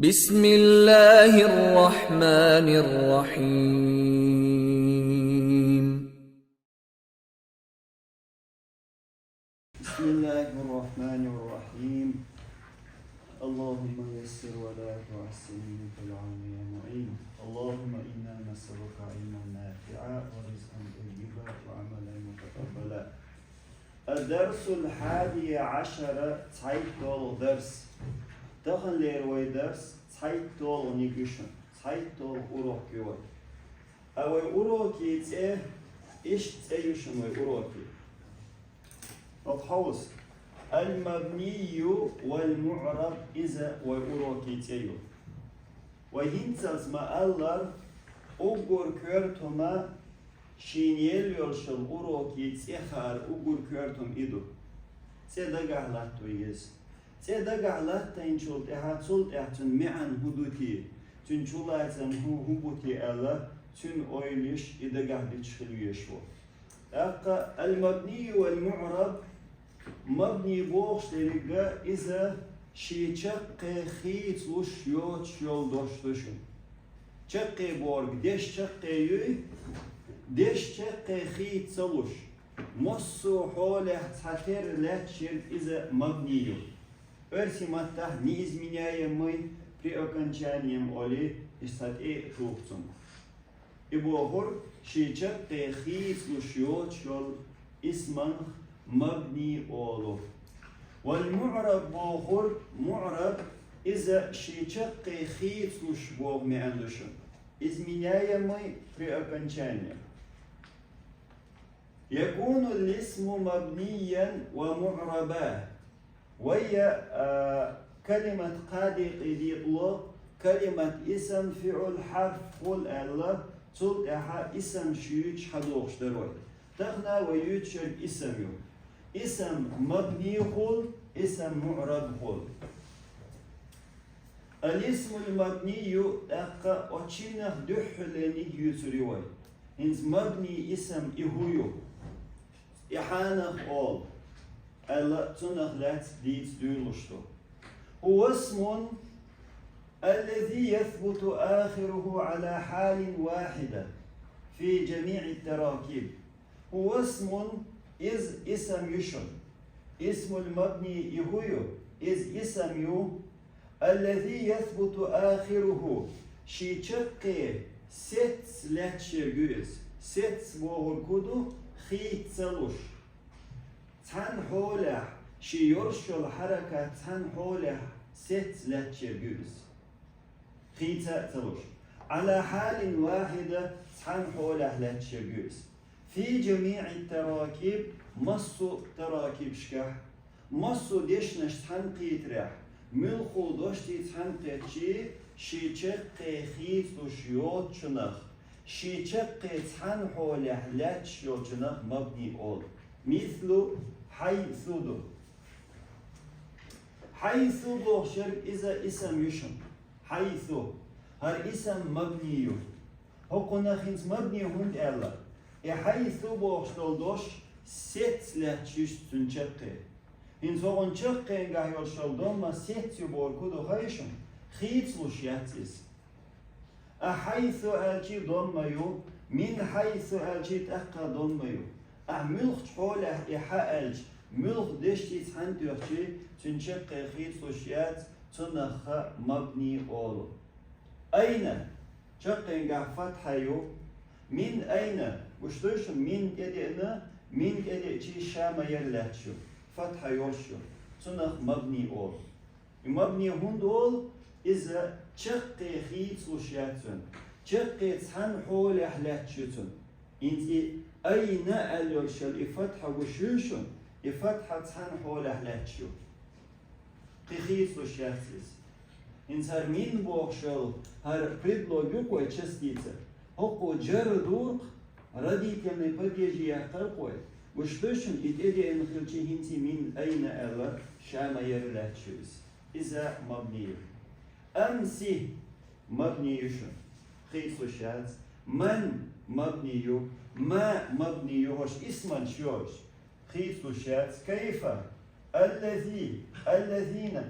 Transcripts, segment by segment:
بسم الله الرحمن الرحيم. بسم الله الرحمن الرحيم. اللهم يسر ولا تعسر منك العون يا معين. اللهم إنا نسألك علما نافعا ورزقا طيبا وعملا متقبلا. الدرس 11 Zeitdol ders. Dagen leren wij ders Zeitdol nigushen. Zeitdol urok yoy. Away urok yitse ish tseyushen way uroki. الحوص المبني والمعرب إذا وأوروكيتيو وهنتز ما الله أقول كرتما شينيل يرشل أوروكيتي خار أقول كرتم إدو تدقع لاتو يز تدقع لاتا إنشول تهاتول تهاتن معن هدوتي تنشولاتن هبوتي الله تن أويليش إدقع بيتشخلو يشو المبني والمعرب مبني بوش لرجع إذا شيء شق خيط وش يوش يول دوشتشون شق بورج دش شق يوي دش شق خيط سلوش مصو حوله تحتر لاتشر إذا مبني أرسي متى نيز منيا مي при окончанием оли истат шухцум إبوهر شيء شق خيط وش يوش يول اسمه مبني أولو والمعرب بوخر معرب إذا شي شق خيط وش بوغ معندوشن изменяемый при окончании يكون الاسم مبنيا ومعربا وهي كلمة قادق ديقلو كلمة اسم فعل حرف قل الله تلت اسم شيوش حدوخش دروي تخنا ويوتشر اسم يو اسم مبني خل اسم معرب خل الاسم المبني أقا أتشينه دحلني يسريوي إنز مبني اسم إهويو إحانه أول ألا تنخ لات ديت دولشتو هو اسم الذي يثبت آخره على حال واحدة في جميع التراكيب هو اسم اسم يشن اسم المبني يهويو اسم يو الذي يثبت آخره شي تشقي ست لاتشيغوز ست وهو كودو خيت سلوش تان حوله شي يرشل حركة تان حوله ست لاتشيغوز خيت سلوش على حال واحدة تان حوله لاتشيغوز في جميع التراكيب مصو تراكيب شكح مصو ديشنش تنقيت راح ملخو دوشتي تنقيت شي تشقي خيط وشيوت شنخ شي تشقي تنحو لحلات شيوت شنخ مبني أول مثل حيث دو حيث دو شر إذا اسم يشن حيث هر اسم مبني هو قلنا خنس مبني هند ألا حيث بوشتل دوش ست لاتشيش تنشقي إن زوجن شقي إن جاي يرشل دوما ست يبور كده خايشون خيط لوش ياتيس حيث ألشي دوما يو من حيث ألشي تأقى دوما يو ملخ حوله ألش ملخ دشتي تحنتوشي تنشقي خيط لوش يات تنخ مبني أولو أين شقي إن جاي فتحة يو من أين وشتوش من كده من كده شيء شام يرلاتشو فتحة يوشو تنخ مبني أول المبني هند أول إذا شقي خيط وشياتون شقي تحن حول أحلاتشتون إنتي أين ألوشل إفتحة وشوشون إفتحة تحن حول أحلاتشو خيط وشياتيس إنتر مين بوخشل هر предлогу частица هو جردوق родительной падежи яхтаркой وشتوشن إتدي إن خلتي هنتي من أين ألا شام يرلاتشوز إذا مبني أمسي مبني يشون خيصو شاز من مبني ما مبني هوش اسما شوش خيصو شاز كيف الذين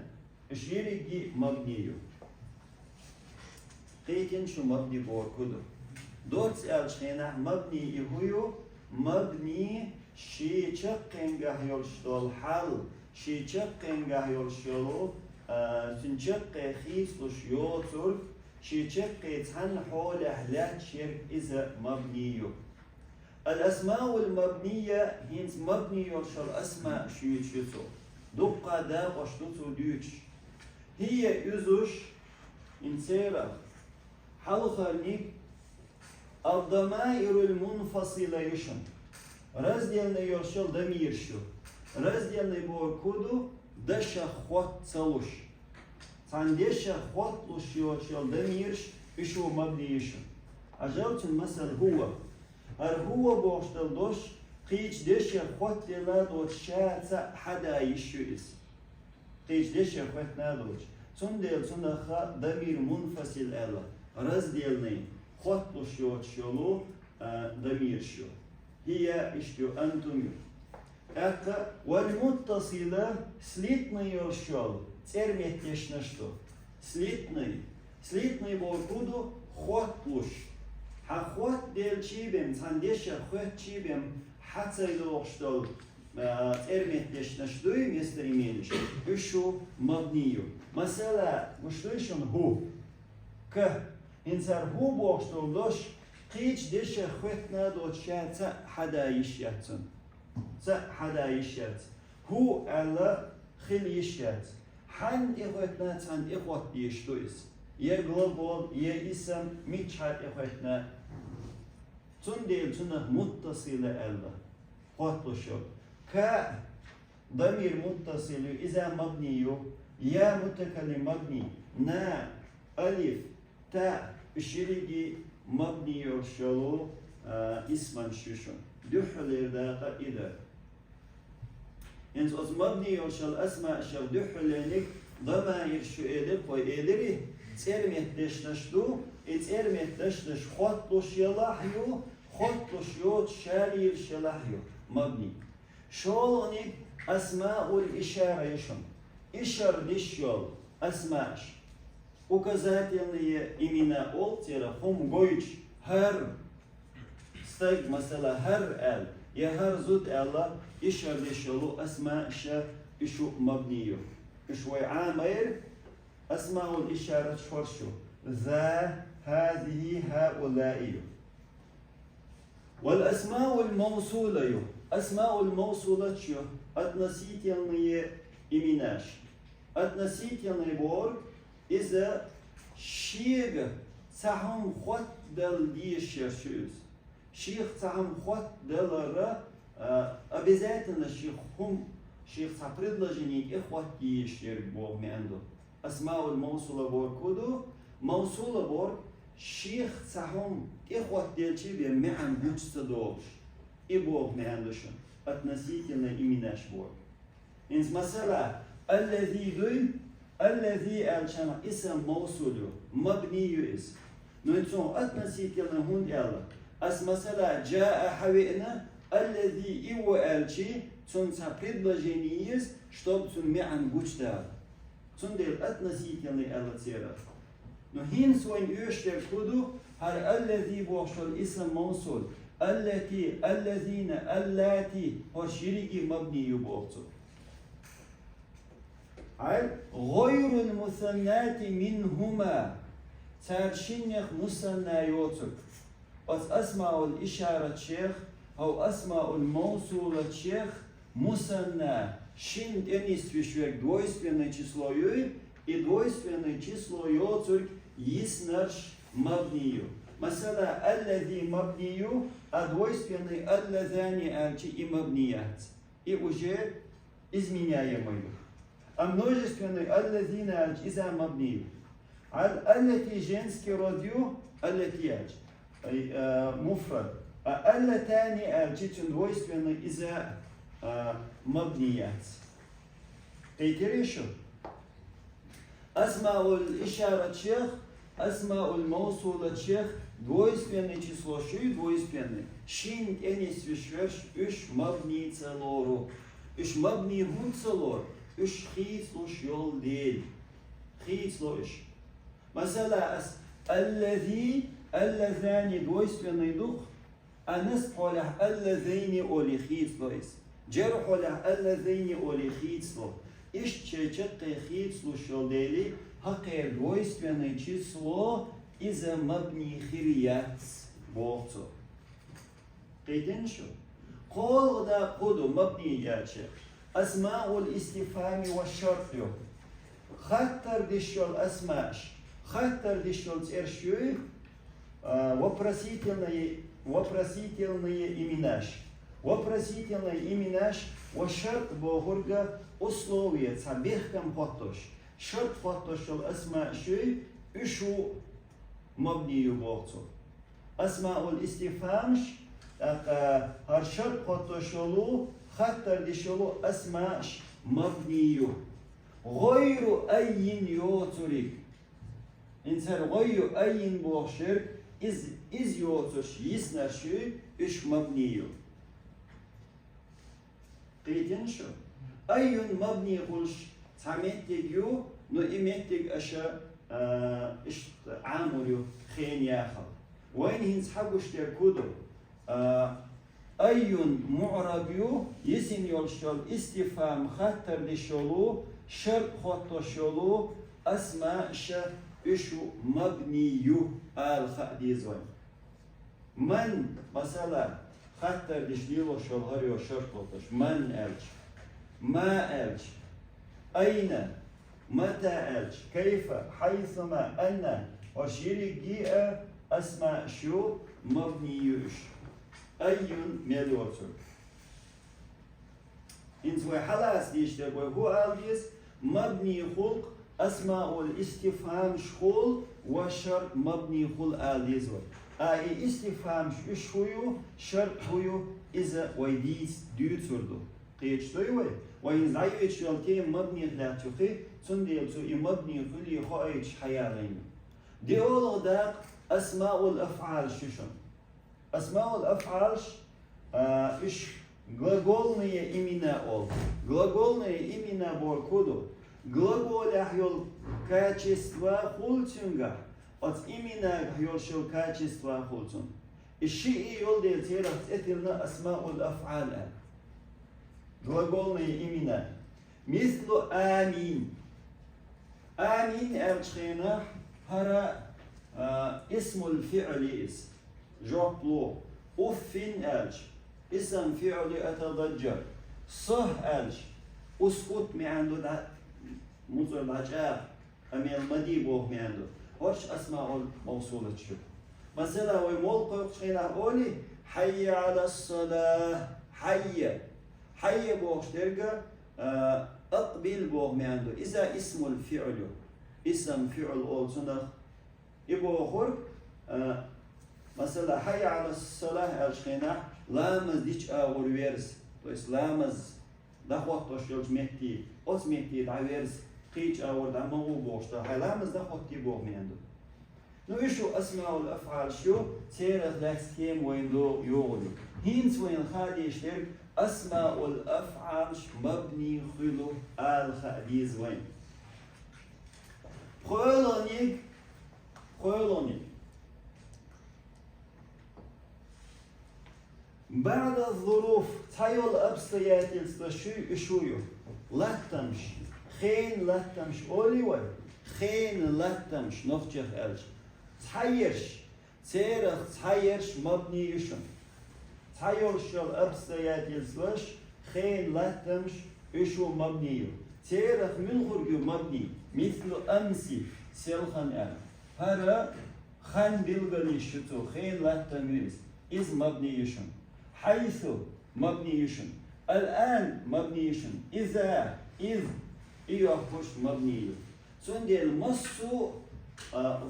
إش يريجي مبني قيتن شو مبني بوركودو دوت الشينا مبني يهويو مبني شي تشقنجه يلشتول حل شي تشقنجه يلشتولو تنشق خيس لشيوتر شي تشق تحن حول أهلات شرك إذا مبنيو الأسماء المبنية هنس مبني يلشل أسماء شيوتشيتو دقة دا قشتوتو ديوش هي يزوش إنسيرا حلقة نيك الضمائر المنفصلة يشن раздельно يرشل دمير شو раздельно بوركودو دشا خوات تلوش عن دشا خوات لوش يرشل دميرش إشو مبني يشن أجاوت المثل هو بوشتل دوش قيش دشا خوات لادوش شاتا حدا يشو إس قيش دشا خوات نادوش تندل تنخا دمير منفصل ألا раздельный خوات لوش يرشلو دمير شو هي إشتو أنتم أكا والمتصلة слитный يرشل ترميتش نشتو слитный بوركودو خوات لوش خوات دل چيبم تندش خوات چيبم حتى يلوشتو ترميتش نشتوي مستريمينش إشو مبنيو مثلا مشتويشون هو ك إنسان هو بوشتو دوش قيش دشة خوتنا دوت شات حدا يشياتن حدا يشيات هو على خل يشيات حن إخوتنا تان إخوت يشتويس يغلبول يسم ميتشات إخوتنا تندل تنه متصلة ألا قطشو ك ضمير متصل إذا مبني يا متكلم مبني نا ألف تا الشريكي مبني يرشلو اسما شوشون دحل داقة إذا يعني مبني يرشل أسماء شل دحل لك ضمائر شو إذا وإذا ترميت دشنشتو ترميت دشنش خطوش يلاحيو خطوش يوت شالير شلاحيو مبني شولوني أسماء الإشارة يشون إشار ديشيول أسماءش указательные имена олтера хум гойч хар стаг масала хар эл я хар зуд элла ишар дешалу асма ша ишу мабнию ишвай амир اسماء الإشارة شورشو ذا هذه هؤلاء والأسماء الموصولة أسماء الموصولة شو относительные именаш относительный бор إذا شيخ تهم خط دل ديشيرشوز شيخ تهم خط دل обязательно شيخ предложений إخوة ديشير بور معنده أسماء الموصولة بور كودو موصولة بور شيخ تهم إخوة ديشير بمعن بوجتدوش إبور معندشون относительно именаш бор إنس مثلا الذي ألشان اسم موصول مبني اسم نوتون относительно هون يلا أس مثلا جاء حوينا الذي إيو ألشي تون предложение чтобы تون معن بوجتدار تون دير относительно ألتيرا نو هين سوين يشتر كودو هر الذي بوشل اسم موصول التي الذين اللاتي هو شريكي مبني بوقتو غير المثنات منهما ترشينيخ مثنى يوتك أسماء الإشارة شيخ أو أسماء الموصولة شيخ مثنى شند أنيس вещвек двойственное число юй и двойственное число йоцурк yiснarsh мабнию مثلا الذي مبني двойственный اللذان ألчи и мабният и уже изменяемый а множественный الذين ألчи إذا مبني التي женский род التي ألчи مفرد اللتان ألчи двойственный إذا مبنيات تيتريشو أسماء الإشارة شيخ أسماء الموصولة شيخ двойственное число ши двойственное шин энис вишверш үш мабни целору үш мабни хун целор үш хитсло шьол дель хитсло үш مثلا الذي اللذان двойственный дух, а несполях اللذين олихитслоис. Джерхолях اللذين олихитсло. Ишчечетке хитсло шолдели, хакер двойственное число из мабни хирияц бохцо. قيدن شو؟ قول غدا قدو مبني ياتشي أسماء الاستفهام والشرط يو خطر ديشول أسماش خطر ديشول ترشيو вопросительные именаш. Вопросительные именаш وشرط بوغرغا условия цабехкам хотош. شرط хотош الأسماء شوي إشو مبني يبوغتو. أسماء الاستفهامش هر شرط хотошолу خطر ديشولو أسماش مبني غير أين يوتريك إنسان غير أين بوغشر إز يوتش يسنشو إش مبني قيدين شو أين مبني قلش تعمتك يو نو إمتك أشا إش عامر يو خين ياخل وين هنس حقوش تركودو أين معرب يو يسن يولشول استفهام خطر ديشولو شرط خطوشولو أسماء شا إشو مبني يو الخديزوين من مثلا خطر ديشليلو شول هريو شرط خطوش من ألش ما ألش أين متى ألش كيف حيثما أن وشيري جيء أسماء شو مبني يوش أيون مليوتر إنتوا حلاس ديشتر هو ألبيس مبني خلق أسماء الاستفهام شخول وشرط مبني خلق ألبيزوي أي استفهام شويو شرط هو إذا ويديس ديوتردو قيت شوي وين زايد شلتي مبني ذاتوخي تنديل تو مبني خلي خايش حيالين ديول داق أسماء الأفعال ششون أسماء الأفعال إيش глагольные имена ол. Глагольные имена боркуду. Глаголях йол качества хулцунга. От имена йол шел качества хулцун. الشيء يولد تيرا تأثرنا أسماء الأفعال. глагольные имена. مثل آمين. آمين أرشخينا هرا اسم الفعل جوبلو أفين ألش اسم فعل أتضجر صه ألش أسكت معنده دا مصر العجاب أمي المدي بوه معنده وش أسماء الموصولة شو مثلا ويمولق يقشينا أولي حي على الصلاة حي بوه شترقى أقبل بوه معنده إذا اسم الفعل اسم فعل أول سنة يبو خور مثلا حي على الصلاة الشينة لامز ديش أور ويرس تويس لامز دخوت توشيلش مهتي أوس مهتي دعويرس قيش أور دعمو بوشتا هاي لامز دخوت تيبوه ميندو نو إيشو أسماء الأفعال شو تيرث لاكستيم وين دو يوغلو هينس وين خادي يشترك أسماء الأفعال مبني خلو الخاديز وين خيلونيك بعد الظروف تايول обстоятельства شويو لاتمش خين لاتمش أوليوي خين لاتمش نوخجخ ألش تحيرش تيرخ تحيرش مبني يشون تايول شل обстоятельства خين لاتمش يشو مبني تيرخ من خرجو مبني مثل أمسي سيلخن أل هذا خان بلغني شتو خين لاتميز إز مبني يشون حيث مبني يشون الآن مبني يشون إذا إذ إيوهوش مبني سندي المصو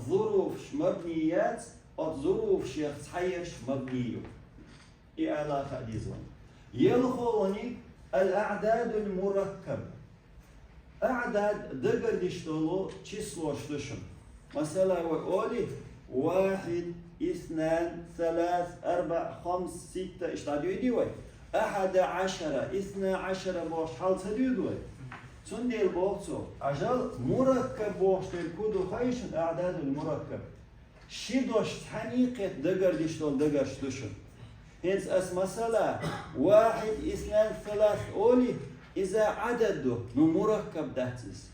ظروف مبنيات أو ظروف شيخ تحيش مبني إيه علاقة ديزون يلخوني الأعداد المركب أعداد دقر ديشتولو число شتشن مثلا وقولي 1 2 3 4 5 6 إيش تعديو ديوي 11 12 بوش حال تديو دوي تنديل بوكسو أجل مركب بوش تلكودو خايشن أعداد المركب شدوش حنيقة دقر ديشتول دقر شدوشن هنس أس مسألة واحد اثنان ثلاث أولي إذا عدده مركب داتس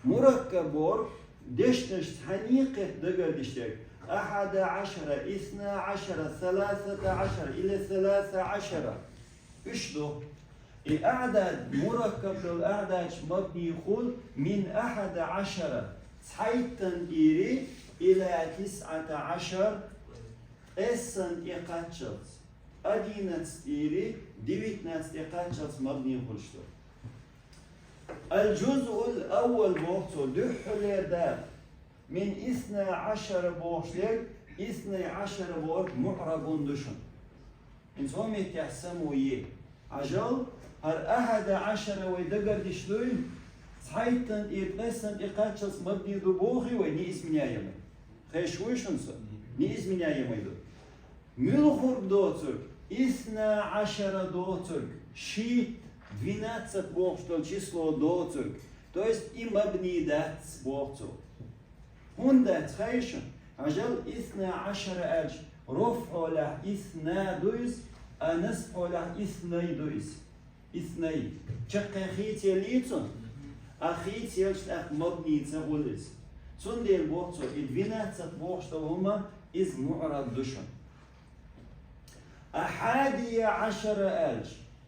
مركب بور دشتش حنيقة دقر ديشتك 11 12 13 إلى 13 اشدو الأعداد مركب للأعداد مبني يقول من 11 سايتن إيري إلى 19 إسن إقاتشلز أدينت إيري 19 إقاتشلز مبني يقول شدو الجزء الأول بوقته دحلر دار من 12 بوشلر 12 بوق معرب دشن إنسان يتحسموا يه عجل هر 11 ويدقر دشلون سايتن إرتنسن إقاتشلز مبني دو بوخي ويني اسم نيايمي خيشويشنسا ني اسم نيايمي دو ملخور دوتر 12 دوتر شيت 12 Бог, что число доцерк, то есть и мабнидат Бог. 100 عجل 12 ألف رفع له 2 دويس نصف له 2 دويس 2 شق خيتي ليتون أخيتي يلش أخ مبني تقولس صندل Бог الفينات Бог что هما إز معرض دشن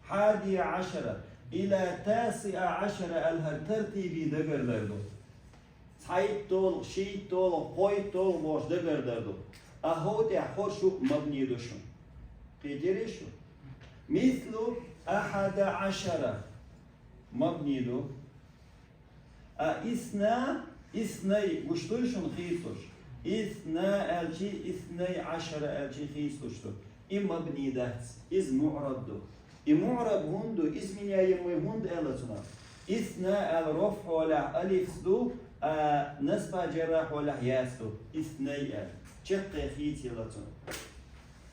11 إلى 19 الهر ترتيبي دقر دردو سايت طول شيت طول قوي طول موش دقر دردو أهوت أحور شو مبني دوشن قيديري شو مثل 11 مبني دو إثني وشتوشن خيستوش 12 ألشي خيستوش مبني دهس إز معرب دو معرب هندو اسم يموي هند ألتنا إثناء الرفع ولا ألف دو نصب جراح ولا ياسدو إثناء شق خيتي لتنا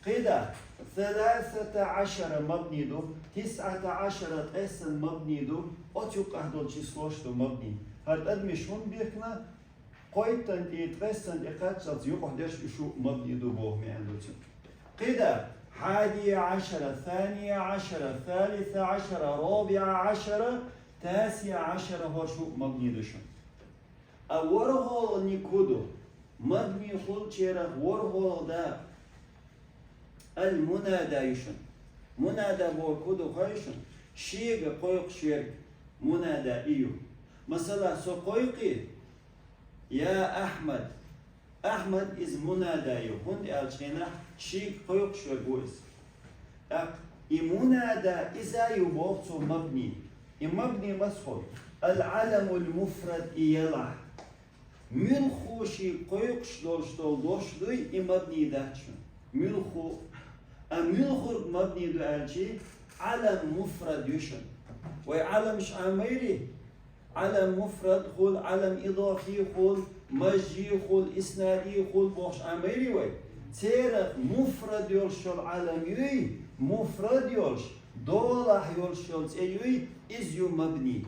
قيدا 13 مبني دو 19 قسم مبني دو أتوق أهدول شسلوش دو مبني هاد أدمي شون بيكنا قويتن إتغسن إقاتشات يقعدش شو مبني دو بوهمي عندوتن قيدا 11 12 13 14 19 هو شو مبني دشن أورهول نيكودو مبني خل شيرة ورهول دا المنادى يشن منادى بوكودو خايشن شيء قويق شيرك منادى إيو مثلا سو قويقي يا أحمد أحمد إز منادى يو هند ألشينا شيء قويق شويس منادى إذا يبوغتو مبني مبني مسخول العلم المفرد يلع ملخو شي قويق شدول دوشدوي مبني داتشن ملخو ملخو مبني دو ألشي علم مفرد يشن وعلم شعميري علم مفرد خول علم إضافي خول مجي خول إسنادي خول بوش عميري وي تيرق مفرد يولشول علم يوي مفرد يولش دولح يولشول تيوي إز يو مبني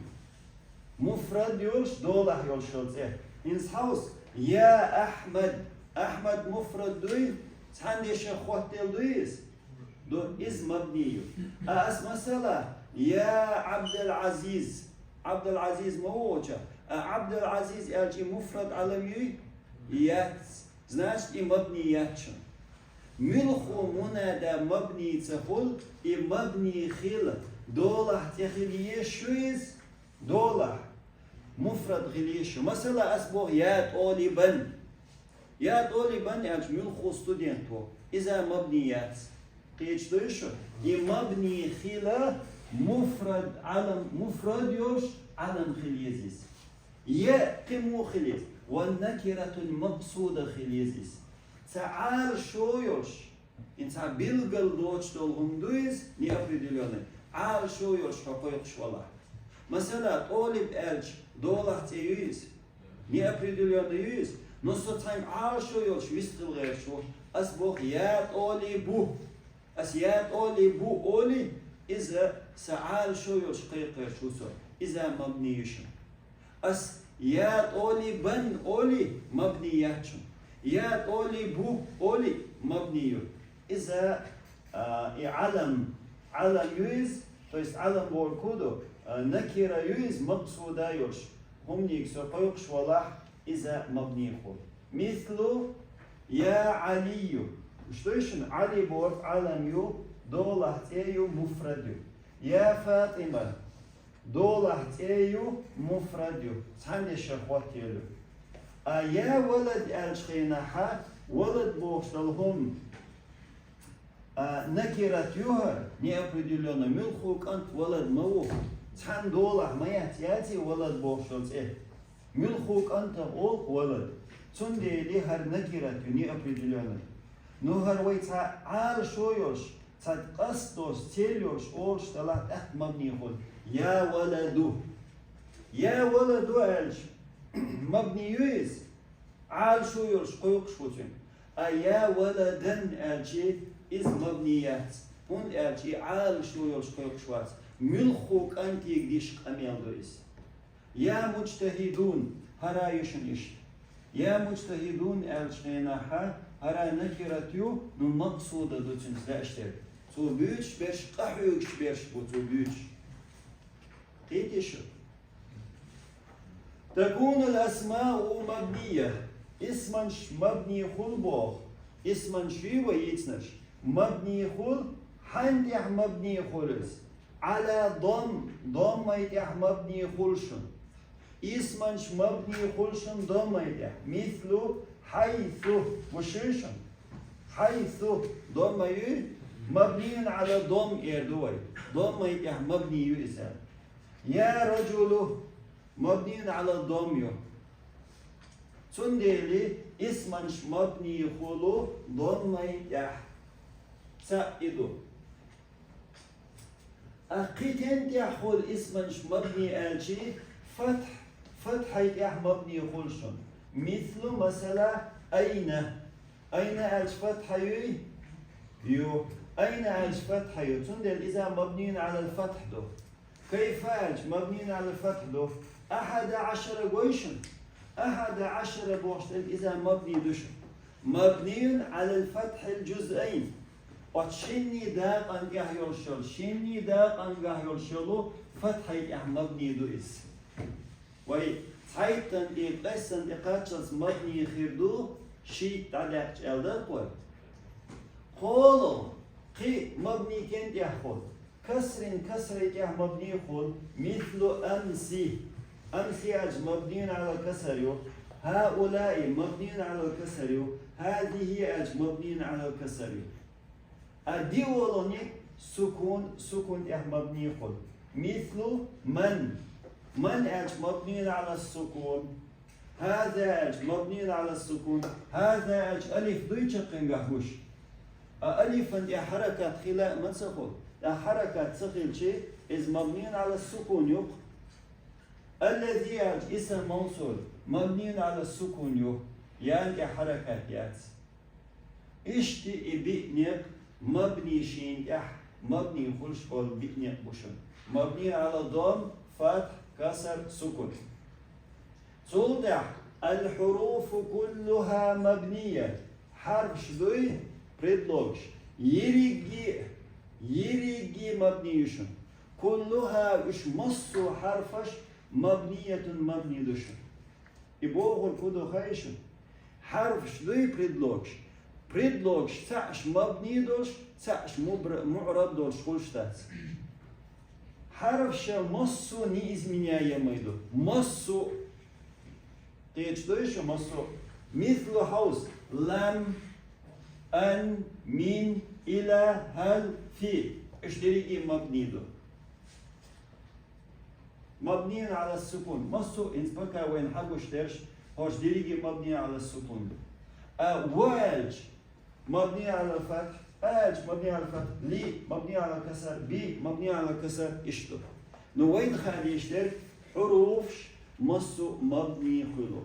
مفرد يولش دولح يولشول تيه إنس حوس يا أحمد أحمد مفرد دوي تحندي شخوات تيل دويس دو إز مبني أس مثلا يا عبد العزيز عبد العزيز موجة عبد العزيز ألجي مفرد علمي يات значит مبني ياتشن ملخو منادى مبني تقول مبني خيل دولح تخليه شويز دولح مفرد غليش مثلا أسبوع يات أولي بن يات أولي بن ألج ملخو ستودنتو إذا مبني يات قيش دويشو مبني خيل مفرد علم مفرد يوش علم خليزيس يقيمو خليز والنكرة المقصودة خليزيس تعال شو يوش انت بيلقل دوش دول هندويز نيابريديليوني عال شو يوش حقوق شوالا مثلا طالب ألج دولار تيويز نيابريديليوني يوز نصو تايم عال شو يوش ويستغل غير شو أسبوخ يات أولي بو أسيات أولي بو أولي إذا سعال شو يشقيق شو سو إذا مبني يشن أس يات أولي بن أولي مبني ياتشن يا أولي بو أولي مبني إذا علم يوز то есть علم بوركودو نكرة يوز مقصودة يوش هم يكسو قيقش ولاح إذا مبني خود مثل يا علي что еще علي بورد علم يو دولة تيو مفرد يا فاطمة دولة تيو مفرد سند شخوات يلو يا ولد الشخيناحة ولد بوشتلهم نكرة يوهر неопределенно ملخوك أنت ولد موه سن دولة ما ياتي ولد بوشتل ملخوك أنت أول ولد تندي لي هر نكرة неопределенно نهر ويتا عال شويوش تاد قصدوش تيليوش أولش تلات مبني خود يا ولدو ألش مبني يوز عال شويوش قيوق شوتين يا ولدن ألشي إز مبنيات هون ألشي عال شويوش قيوق شوات ملخوك أنت يقديش قميل دويس يا مجتهدون هرا يشن إشت يا مجتهدون ألشيناها هرا نكرتيو نمقصودة دوتين سلاشتر تو بيوش بيش قحيوش بيش بوتو بيوش قيتشو تكون الأسماء مبنية اسما مبني خلبوخ اسما شيوة يتنش مبني خل حنتح مبني خلص على ضم يتح مبني خلشن اسما مبني خلشن ضم يتح مثل حيث وشيشن حيث ضم مبني على ضم إردوي ضم يتح مبني يؤسان يا رجل مبني على الضم تندلي اسما مبني خلو ضم يتح سائدو أقيتن تحول اسما مبني ألشي فتح يتح مبني خلشن مثل مثلا أين ألش فتح يو أين ألش فتح يو تندل إذا مبني على الفتح دو كيف ألش مبني على الفتح دو 11 قويشن 11 بوشتل إذا مبني دوشن مبني على الفتح الجزئين وشني داق أنجح يرشل شني داق أنجح يرشلو فتح يتح مبني دو إس وي تايتن إقسن إقاتشلس مبني خيردو شيء تعلق ألدر قوي قولو قي مبني كنت يحول كسر يتح مبني خل مثل أمسي أج مبني على الكسر هؤلاء مبني على الكسر هذه أج مبني على الكسر أدي ولوني سكون يح مبني خل مثل من أج مبني على السكون هذا أج مبني على السكون هذا أج ألف دويتشقين قهوش ألف عند حركة خلاء من سخل حركة سخل شيء إذ مبني على السكون يق الذي أج اسم موصول مبني على السكون يق يعني حركات يات اشتي بئنك مبني شين يح مبني خلش قول بئنك بوشن مبني على ضم فتح كسر سكون توضح الحروف كلها مبنية حرف شدوي بريدلوغش يريجي مبنيشن كلها إش مصو حرفش مبنية مبني دوشن يبوغ الكودو خايشن حرف شدوي بريدلوغش تعش مبني دوش تعش معرب دوش خلشتات حرف شا مصو ني изменяя ميدو مصو قيتش دوش مصو مثل حوز لم أن من إلى هل في إيش دريجي مبني دو مبني على السكون مصو إنسبكا وين حقوش ترش هوش دريجي مبني على السكون والج مبني على الفتح أج مبني على الفتح لي مبني على الكسر بي مبني على الكسر إشتو نوين خالي إشتر حروف مصو مبني خلو